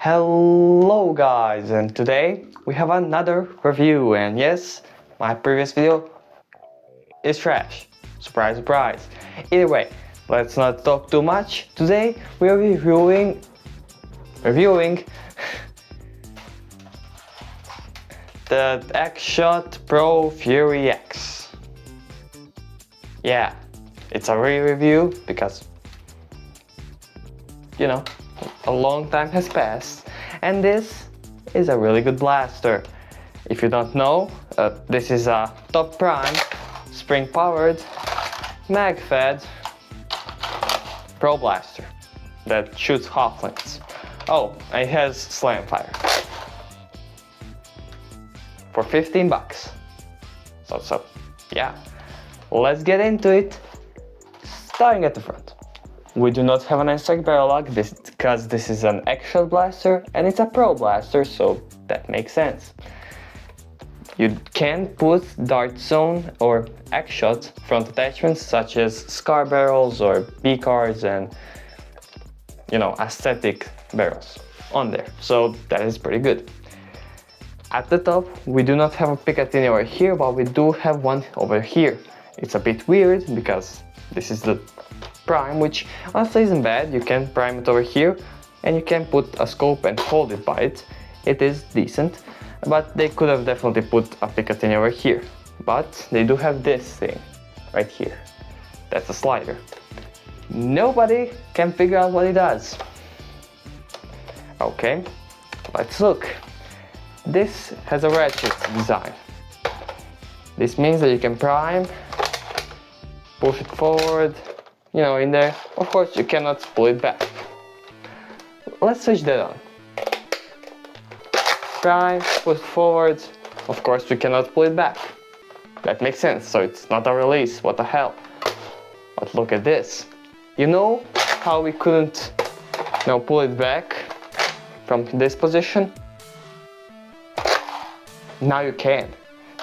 Hello guys, and today we have another review, and yes, my previous video is trash. Surprise, surprise. Either way, let's not talk too much. Today we are reviewing the X-Shot Pro Fury X. Yeah, it's a re-review because, you know, a long time has passed, and this is a really good blaster. If you don't know, this is a Top Prime spring-powered, mag-fed Pro Blaster that shoots half-lengths. Oh, and it has slam fire for 15 bucks. So yeah, let's get into it. Starting at the front. We do not have an N-Strike barrel lock because this is an X-Shot blaster and it's a Pro Blaster, so that makes sense. You can put Dart Zone or X-Shot front attachments such as SCAR barrels or B-cards and, you know, aesthetic barrels on there, so that is pretty good. At the top, we do not have a Picatinny over here, but we do have one over here. It's a bit weird because this is the prime, which honestly isn't bad. You can prime it over here and you can put a scope and hold it by it. It is decent, but they could have definitely put a Picatinny over here. But they do have this thing right here. That's a slider. Nobody can figure out what it does. Okay, let's look. This has a ratchet design. This means that you can prime, push it forward, you know, in there. Of course, you cannot pull it back. Let's switch that on. Prime, push forward. Of course, we cannot pull it back. That makes sense, so it's not a release, what the hell. But look at this. You know how we couldn't, you know, pull it back from this position? Now you can.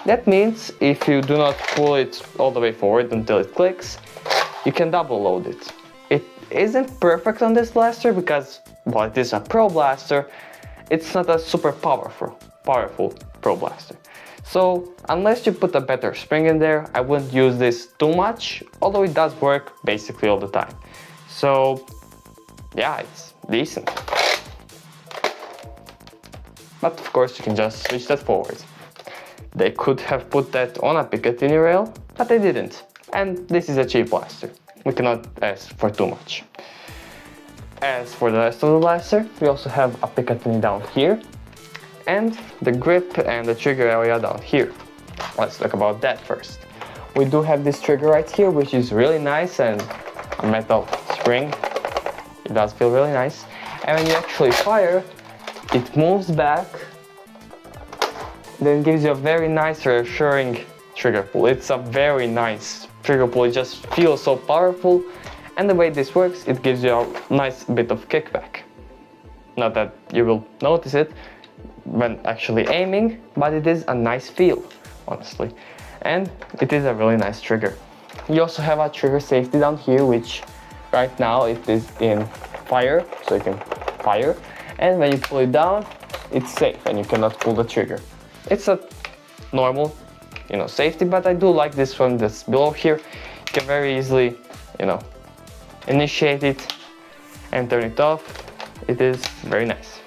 That means if you do not pull it all the way forward until it clicks, you can double load it. It isn't perfect on this blaster because, well, it is a Pro Blaster. It's not a super powerful Pro Blaster. So unless you put a better spring in there, I wouldn't use this too much, although it does work basically all the time. So yeah, it's decent. But of course you can just switch that forward. They could have put that on a Picatinny rail, but they didn't. And this is a cheap blaster. We cannot ask for too much. As for the rest of the blaster, we also have a Picatinny down here and the grip and the trigger area down here. Let's talk about that first. We do have this trigger right here, which is really nice, and a metal spring. It does feel really nice. And when you actually fire, it moves back, then gives you a very nice, reassuring trigger pull. It's a very nice trigger pull. It just feels so powerful, and the way this works, it gives you a nice bit of kickback. Not that you will notice it when actually aiming, but it is a nice feel, honestly. And it is a really nice trigger. You also have a trigger safety down here, which right now it is in fire, so you can fire. And when you pull it down, it's safe and you cannot pull the trigger. It's a normal, you know, safety, but I do like this one that's below here. You can very easily, you know, initiate it and turn it off. It is very nice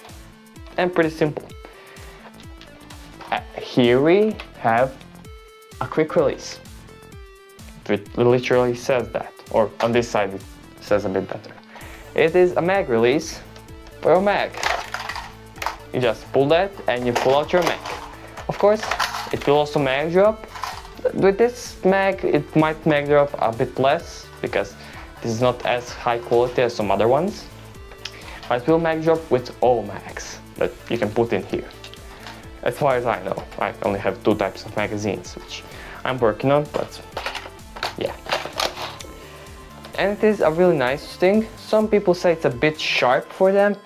and pretty simple. Here we have a quick release. It literally says that, or on this side it says a bit better. It is a mag release for a mag. You just pull that and you pull out your mag. Of course, it will also mag drop. With this mag, it might mag drop a bit less because this is not as high quality as some other ones. But it will mag drop with all mags that you can put in here. As far as I know, I only have two types of magazines, which I'm working on, but yeah. And it is a really nice thing. Some people say it's a bit sharp for them.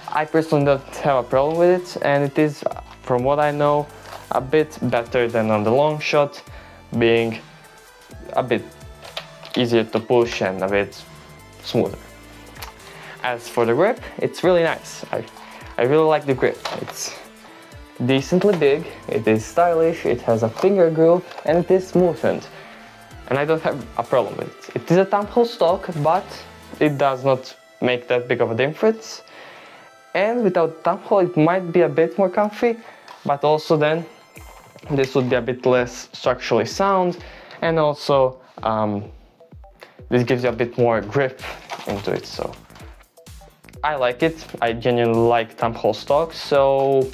I personally don't have a problem with it, and it is, from what I know, a bit better than on the long shot, being a bit easier to push and a bit smoother. As for the grip, it's really nice. I really like the grip. It's decently big, it is stylish, it has a finger groove, and it is smoothened. And I don't have a problem with it. It is a thumb hole stock, but it does not make that big of a difference. And without thumb hole, it might be a bit more comfy, but also then this would be a bit less structurally sound, and also this gives you a bit more grip into it. So I like it. I genuinely like thumb hole stock, so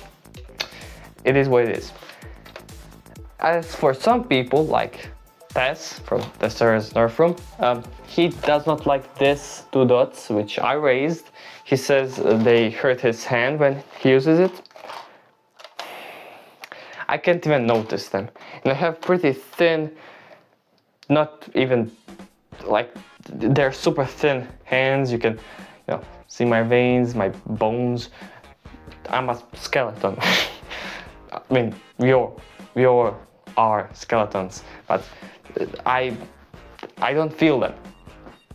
it is what it is. As for some people, like Tess from Tessera's Nerf Room, he does not like this 2 dots, which I raised. He says they hurt his hand when he uses it. I can't even notice them. And I have pretty thin, not even like, they're super thin hands. You can, see my veins, my bones. I'm a skeleton. I mean, we all are skeletons, but I don't feel them.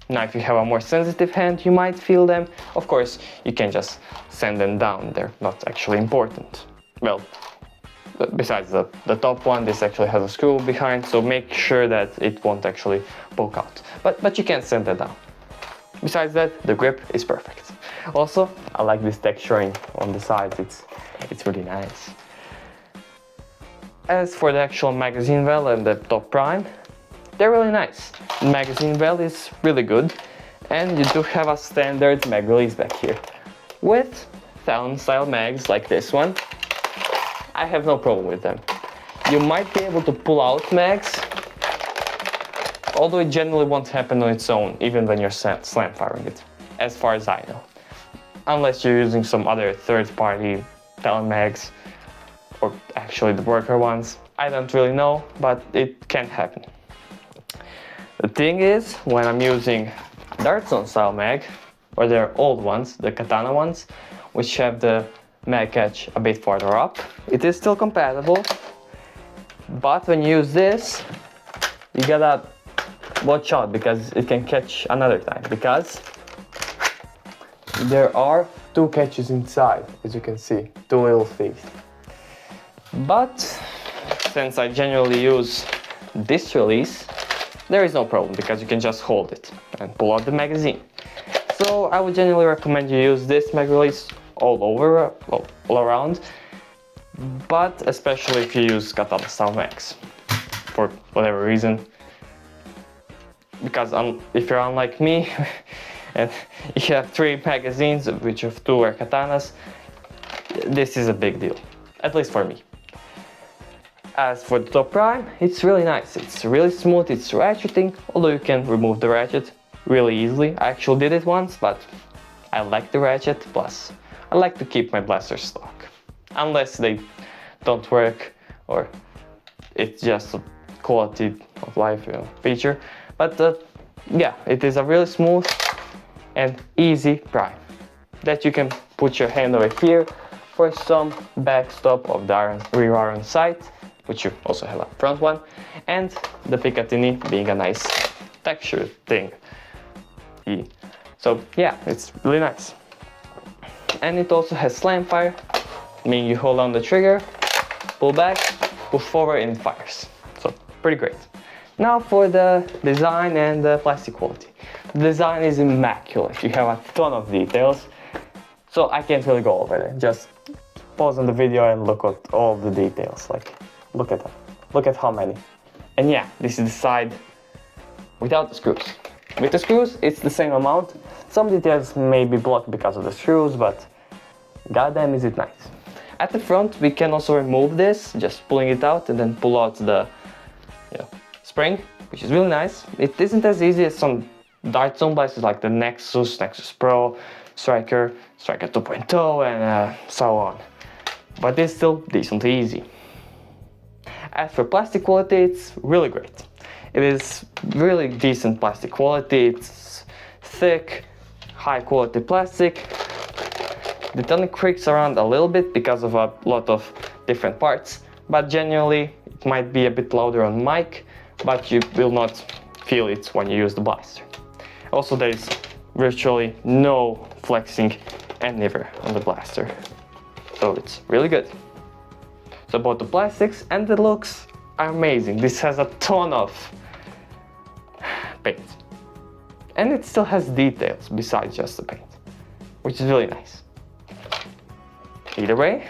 Now, if you have a more sensitive hand, you might feel them. Of course, you can just send them down. They're not actually important. Well, besides the top one, this actually has a screw behind, so make sure that it won't actually poke out. But you can send that down. Besides that, the grip is perfect. Also, I like this texturing on the sides. It's really nice. As for the actual magazine well and the top prime, they're really nice. The magazine well is really good, and you do have a standard mag release back here. With Talon style mags like this one, I have no problem with them. You might be able to pull out mags, although it generally won't happen on its own, even when you're slam firing it, as far as I know. Unless you're using some other third-party Talon mags, or actually the worker ones. I don't really know, but it can happen. The thing is, when I'm using a Dart Zone style mag, or their old ones, the Katana ones, which have the mag catch a bit farther up, it is still compatible, but when you use this, you gotta watch out because it can catch another time, because there are 2 catches inside, as you can see, 2 little things. But since I generally use this release, there is no problem because you can just hold it and pull out the magazine. So I would generally recommend you use this mag release all around, but especially if you use Katana style mags for whatever reason. Because if you're unlike me and you have 3 magazines, of which of 2 are katanas, this is a big deal, at least for me. As for the top prime, it's really nice. It's really smooth, it's ratcheting, although you can remove the ratchet really easily. I actually did it once, but I like the ratchet, plus I like to keep my blasters stock. Unless they don't work, or it's just a quality of life feature. But yeah, it is a really smooth and easy prime that you can put your hand over here for some backstop of the rear iron sight, which you also have a front one, and the Picatinny being a nice texture thing. So yeah, it's really nice. And it also has slam fire, meaning you hold on the trigger, pull back, push forward, and it fires. So pretty great. Now for the design and the plastic quality. The design is immaculate. You have a ton of details, so I can't really go over it. Just pause on the video and look at all the details. Like, look at that. Look at how many. And yeah, this is the side without the screws. With the screws, it's the same amount. Some details may be blocked because of the screws, but goddamn is it nice. At the front, we can also remove this, just pulling it out and then pull out the spring, which is really nice. It isn't as easy as some Dart Zone blasters like the Nexus, Nexus Pro, Striker, Striker 2.0, and so on. But it's still decently easy. As for plastic quality, it's really great. It is really decent plastic quality. It's thick, high quality plastic. The tonic creaks around a little bit because of a lot of different parts, but generally it might be a bit louder on mic, but you will not feel it when you use the blaster. Also, there is virtually no flexing anywhere on the blaster. So it's really good. So both the plastics and the looks are amazing. This has a ton of paint. And it still has details besides just the paint, which is really nice. Either way,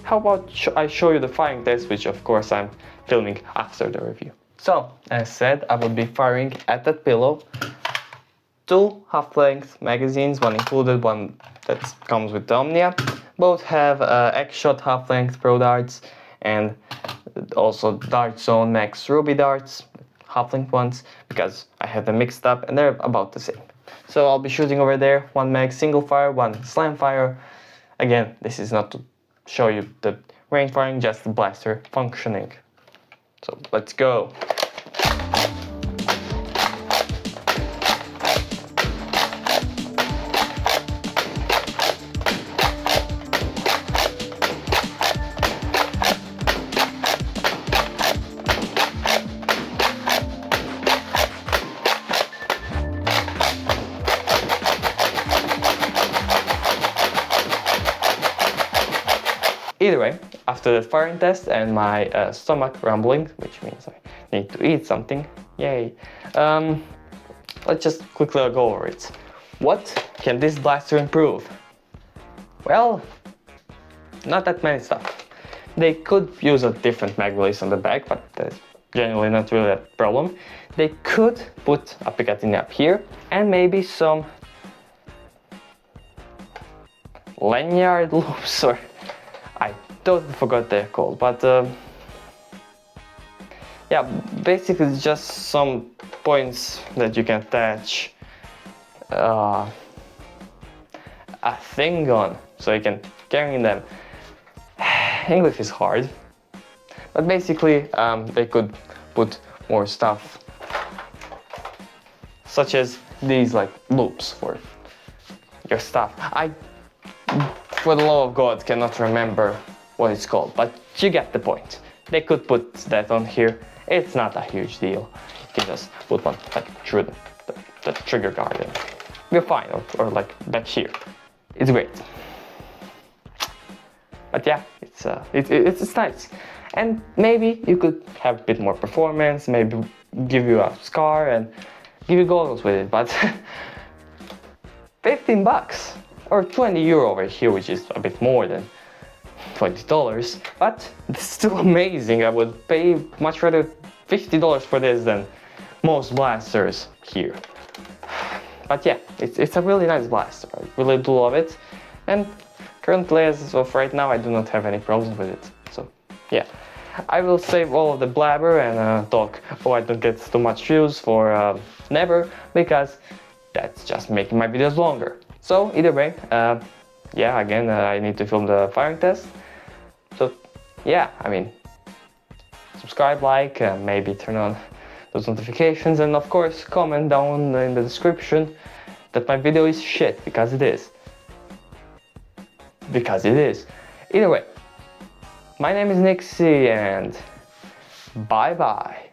how about I show you the firing test, which of course I'm filming after the review. So, as said, I will be firing at that pillow 2 half-length magazines, one included, one that comes with the Omnia. Both have X-Shot half-length Pro darts and also Dart Zone Max Ruby darts, half-length ones, because I have them mixed up and they're about the same. So I'll be shooting over there, 1 mag single fire, 1 slam fire. Again, this is not to show you the range firing, just the blaster functioning. So let's go. Either way, after the firing test and my stomach rumbling, which means I need to eat something, yay, let's just quickly go over it. What can this blaster improve? Well, not that many stuff. They could use a different mag release on the back, but that's generally not really a problem. They could put a Picatinny up here and maybe some lanyard loops, or I totally forgot they're called, but yeah, basically it's just some points that you can attach a thing on, so you can carry them. English is hard, but basically they could put more stuff, such as these like loops for your stuff. I, for the love of God, cannot remember what it's called, but you get the point. They could put that on here. It's not a huge deal. You can just put one like through the trigger guard and you're fine, or like back here. It's great. But yeah, it's nice. And maybe you could have a bit more performance, maybe give you a scar and give you goggles with it, but 15 bucks or 20 euro over here, which is a bit more than $20, but it's still amazing. I would pay much rather $50 for this than most blasters here. But yeah, it's a really nice blaster. I really do love it, and currently, as of right now, I do not have any problems with it. So yeah, I will save all of the blabber and talk, oh, I don't get too much views for never, because that's just making my videos longer. So either way, yeah, again, I need to film the firing test. So yeah, I mean, subscribe, like, maybe turn on those notifications, and of course comment down in the description that my video is shit, because it is. Because it is. Either way, my name is Nixie, and bye bye.